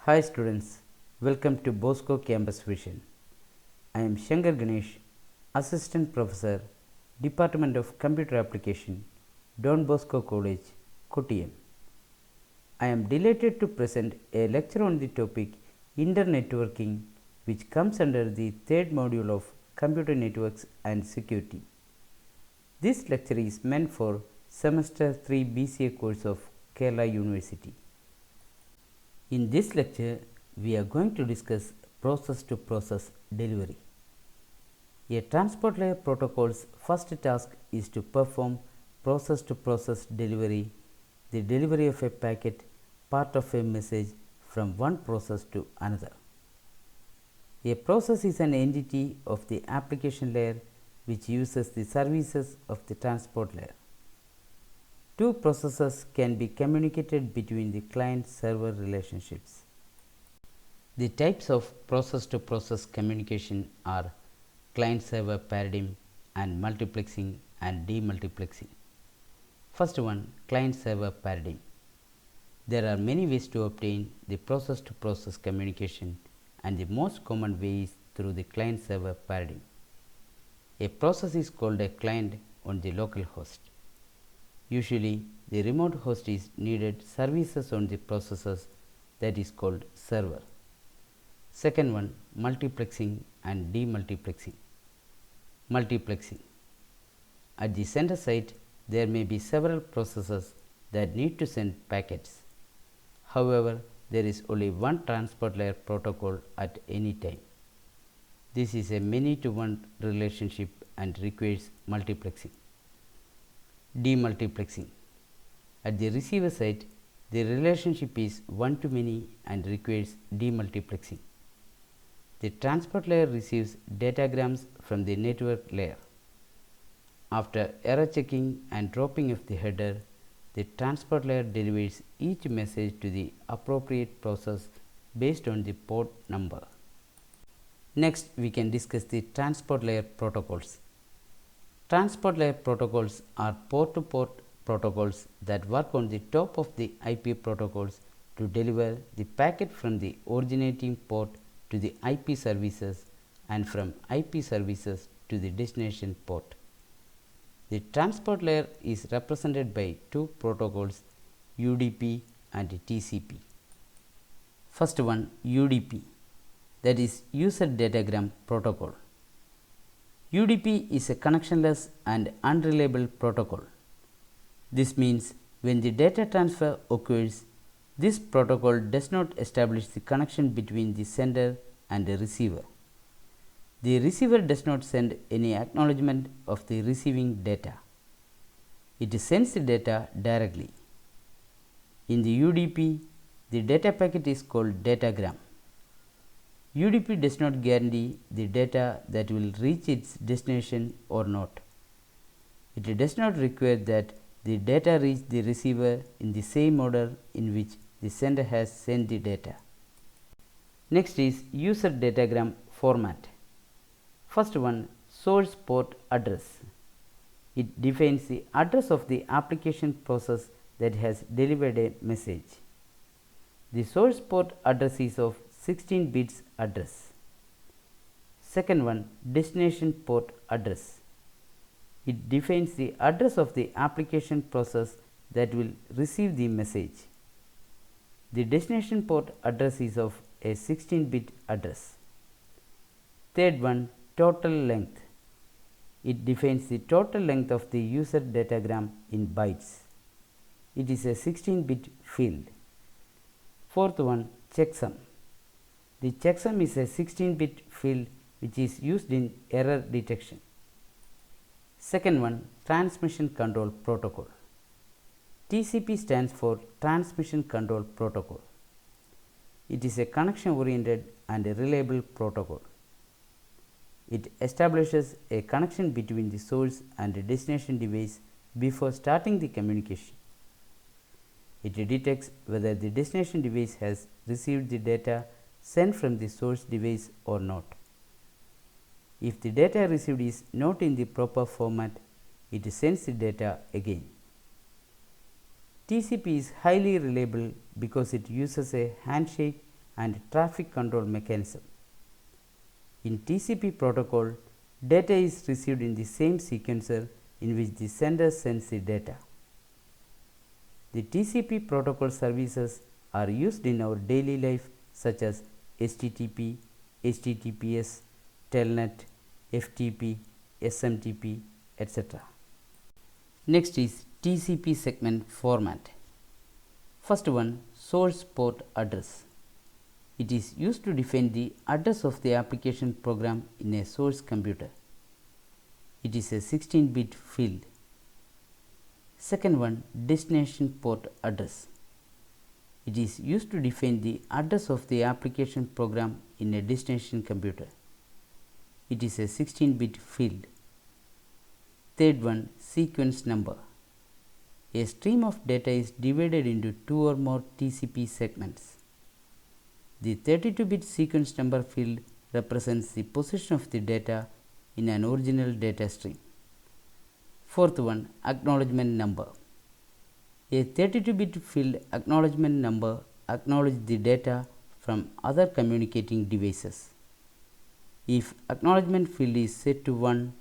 Hi students, welcome to Bosco Campus Vision. I am Shankar Ganesh, Assistant Professor, Department of Computer Application, Don Bosco College, Kottayam. I am delighted to present a lecture on the topic Internetworking, which comes under the third module of Computer Networks and Security. This lecture is meant for Semester 3 BCA course of Kerala University. In this lecture, we are going to discuss process-to-process delivery. A transport layer protocol's first task is to perform process-to-process delivery, the delivery of a packet, part of a message from one process to another. A process is an entity of the application layer which uses the services of the transport layer. Two processes can be communicated between the client-server relationships. The types of process-to-process communication are client-server paradigm and multiplexing and demultiplexing. First one, client-server paradigm. There are many ways to obtain the process-to-process communication, and the most common way is through the client-server paradigm. A process is called a client on the local host. Usually, the remote host is needed services on the processes, that is called server. Second one, multiplexing and demultiplexing. Multiplexing. At the sender site, there may be several processes that need to send packets. However, there is only one transport layer protocol at any time. This is a many-to-one relationship and requires multiplexing. Demultiplexing. At the receiver side, the relationship is one-to-many and requires demultiplexing. The transport layer receives datagrams from the network layer. After error checking and dropping of the header, the transport layer delivers each message to the appropriate process based on the port number. Next, we can discuss the transport layer protocols. Transport layer protocols are port-to-port protocols that work on the top of the IP protocols to deliver the packet from the originating port to the IP services and from IP services to the destination port. The transport layer is represented by two protocols, UDP and TCP. First one, UDP, that is User Datagram Protocol. UDP is a connectionless and unreliable protocol. This means when the data transfer occurs, this protocol does not establish the connection between the sender and the receiver. The receiver does not send any acknowledgement of the receiving data. It sends the data directly. In the UDP, the data packet is called datagram. UDP does not guarantee the data that will reach its destination or not. It does not require that the data reach the receiver in the same order in which the sender has sent the data. Next is user datagram format. First one, source port address. It defines the address of the application process that has delivered a message. The source port address is of 16 bits address. Second one, destination port address. It defines the address of the application process that will receive the message. The destination port address is of a 16-bit address. Third one, total length. It defines the total length of the user datagram in bytes. It is a 16-bit field. Fourth one, checksum. The checksum is a 16-bit field which is used in error detection. Second one, transmission control protocol. TCP stands for Transmission Control Protocol. It is a connection-oriented and a reliable protocol. It establishes a connection between the source and the destination device before starting the communication. It detects whether the destination device has received the data sent from the source device or not. If the data received is not in the proper format, it sends the data again. TCP is highly reliable because it uses a handshake and traffic control mechanism. In TCP protocol, data is received in the same sequencer in which the sender sends the data. The TCP protocol services are used in our daily life such as HTTP, HTTPS, Telnet, FTP, SMTP, etc. Next is TCP segment format. First one, source port address. It is used to define the address of the application program in a source computer. It is a 16-bit field. Second one, destination port address. It is used to define the address of the application program in a destination computer. It is a 16-bit field. Third one, sequence number. A stream of data is divided into 2 or more TCP segments. The 32-bit sequence number field represents the position of the data in an original data stream. Fourth one, acknowledgement number. A 32-bit field acknowledgement number acknowledges the data from other communicating devices. If acknowledgement field is set to 1,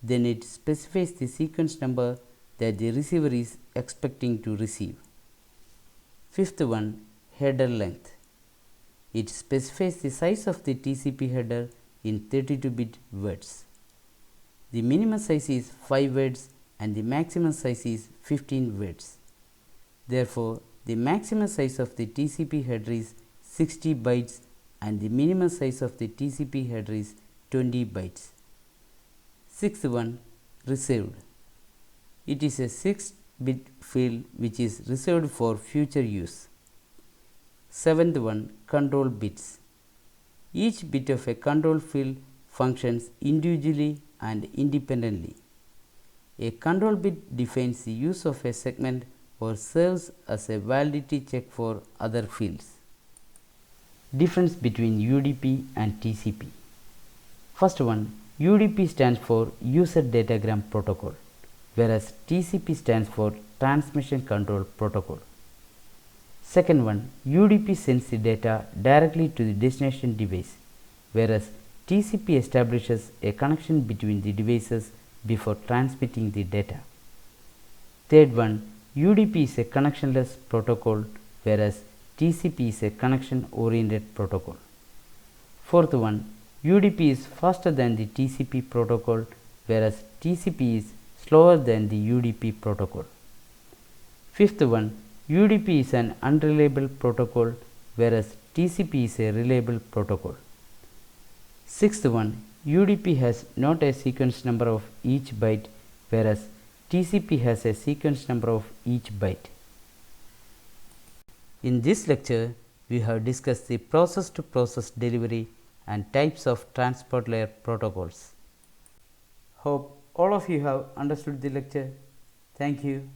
then it specifies the sequence number that the receiver is expecting to receive. Fifth one, header length. It specifies the size of the TCP header in 32-bit words. The minimum size is 5 words and the maximum size is 15 words. Therefore, the maximum size of the TCP header is 60 bytes and the minimum size of the TCP header is 20 bytes. Sixth one, reserved. It is a 6-bit field which is reserved for future use. Seventh one, control bits. Each bit of a control field functions individually and independently. A control bit defines the use of a segment or serves as a validity check for other fields. Difference between UDP and TCP. First one, UDP stands for User Datagram Protocol, whereas TCP stands for Transmission Control Protocol. Second one, UDP sends the data directly to the destination device, whereas TCP establishes a connection between the devices before transmitting the data. Third one, UDP is a connectionless protocol, whereas TCP is a connection-oriented protocol. Fourth one, UDP is faster than the TCP protocol, whereas TCP is slower than the UDP protocol. Fifth one, UDP is an unreliable protocol, whereas TCP is a reliable protocol. Sixth one, UDP has not a sequence number of each byte, whereas TCP has a sequence number of each byte. In this lecture, we have discussed the process-to-process delivery and types of transport layer protocols. Hope all of you have understood the lecture. Thank you.